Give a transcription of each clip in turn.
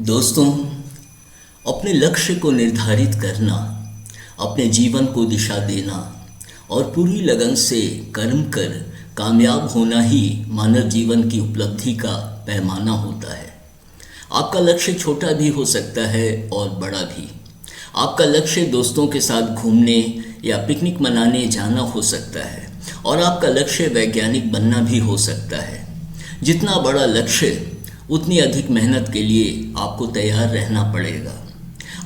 दोस्तों, अपने लक्ष्य को निर्धारित करना, अपने जीवन को दिशा देना और पूरी लगन से कर्म कर कामयाब होना ही मानव जीवन की उपलब्धि का पैमाना होता है। आपका लक्ष्य छोटा भी हो सकता है और बड़ा भी। आपका लक्ष्य दोस्तों के साथ घूमने या पिकनिक मनाने जाना हो सकता है और आपका लक्ष्य वैज्ञानिक बनना भी हो सकता है। जितना बड़ा लक्ष्य उतनी अधिक मेहनत के लिए आपको तैयार रहना पड़ेगा।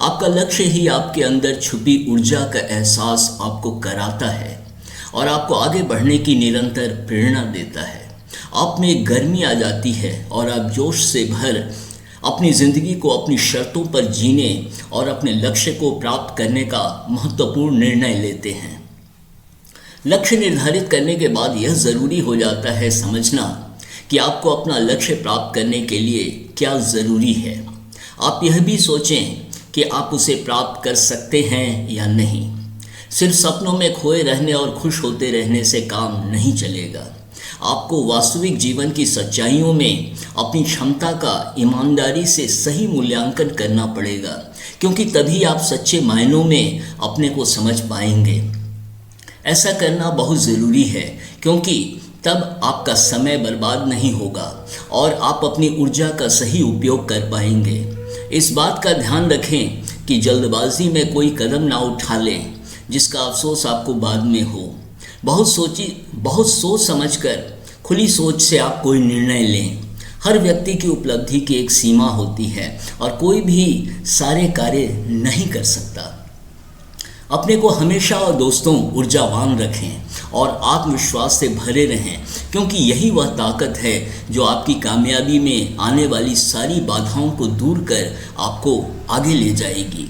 आपका लक्ष्य ही आपके अंदर छुपी ऊर्जा का एहसास आपको कराता है और आपको आगे बढ़ने की निरंतर प्रेरणा देता है। आप में एक गर्मी आ जाती है और आप जोश से भर अपनी ज़िंदगी को अपनी शर्तों पर जीने और अपने लक्ष्य को प्राप्त करने का महत्वपूर्ण निर्णय लेते हैं। लक्ष्य निर्धारित करने के बाद यह ज़रूरी हो जाता है समझना कि आपको अपना लक्ष्य प्राप्त करने के लिए क्या ज़रूरी है। आप यह भी सोचें कि आप उसे प्राप्त कर सकते हैं या नहीं। सिर्फ सपनों में खोए रहने और खुश होते रहने से काम नहीं चलेगा। आपको वास्तविक जीवन की सच्चाइयों में अपनी क्षमता का ईमानदारी से सही मूल्यांकन करना पड़ेगा, क्योंकि तभी आप सच्चे मायनों में अपने को समझ पाएंगे। ऐसा करना बहुत ज़रूरी है, क्योंकि तब आपका समय बर्बाद नहीं होगा और आप अपनी ऊर्जा का सही उपयोग कर पाएंगे। इस बात का ध्यान रखें कि जल्दबाजी में कोई कदम ना उठा लें जिसका अफसोस आपको बाद में हो। बहुत सोच समझकर खुली सोच से आप कोई निर्णय लें। हर व्यक्ति की उपलब्धि की एक सीमा होती है और कोई भी सारे कार्य नहीं कर सकता। अपने को हमेशा और दोस्तों ऊर्जावान रखें और आत्मविश्वास से भरे रहें, क्योंकि यही वह ताकत है जो आपकी कामयाबी में आने वाली सारी बाधाओं को दूर कर आपको आगे ले जाएगी।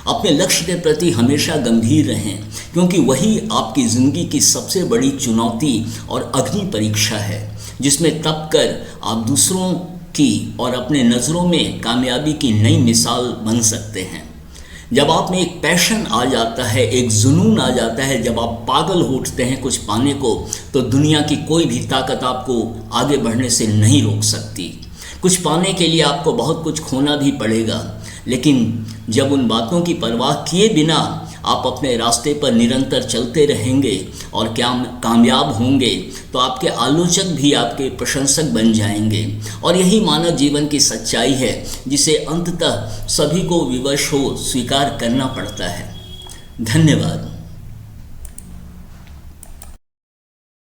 अपने लक्ष्य के प्रति हमेशा गंभीर रहें, क्योंकि वही आपकी ज़िंदगी की सबसे बड़ी चुनौती और अग्नि परीक्षा है, जिसमें तप कर आप दूसरों की और अपने नज़रों में कामयाबी की नई मिसाल बन सकते हैं। जब आप में एक पैशन आ जाता है, एक जुनून आ जाता है, जब आप पागल हो उठते हैं कुछ पाने को, तो दुनिया की कोई भी ताकत आपको आगे बढ़ने से नहीं रोक सकती। कुछ पाने के लिए आपको बहुत कुछ खोना भी पड़ेगा, लेकिन जब उन बातों की परवाह किए बिना आप अपने रास्ते पर निरंतर चलते रहेंगे और क्या कामयाब होंगे, तो आपके आलोचक भी आपके प्रशंसक बन जाएंगे। और यही मानव जीवन की सच्चाई है, जिसे अंततः सभी को विवश हो स्वीकार करना पड़ता है। धन्यवाद।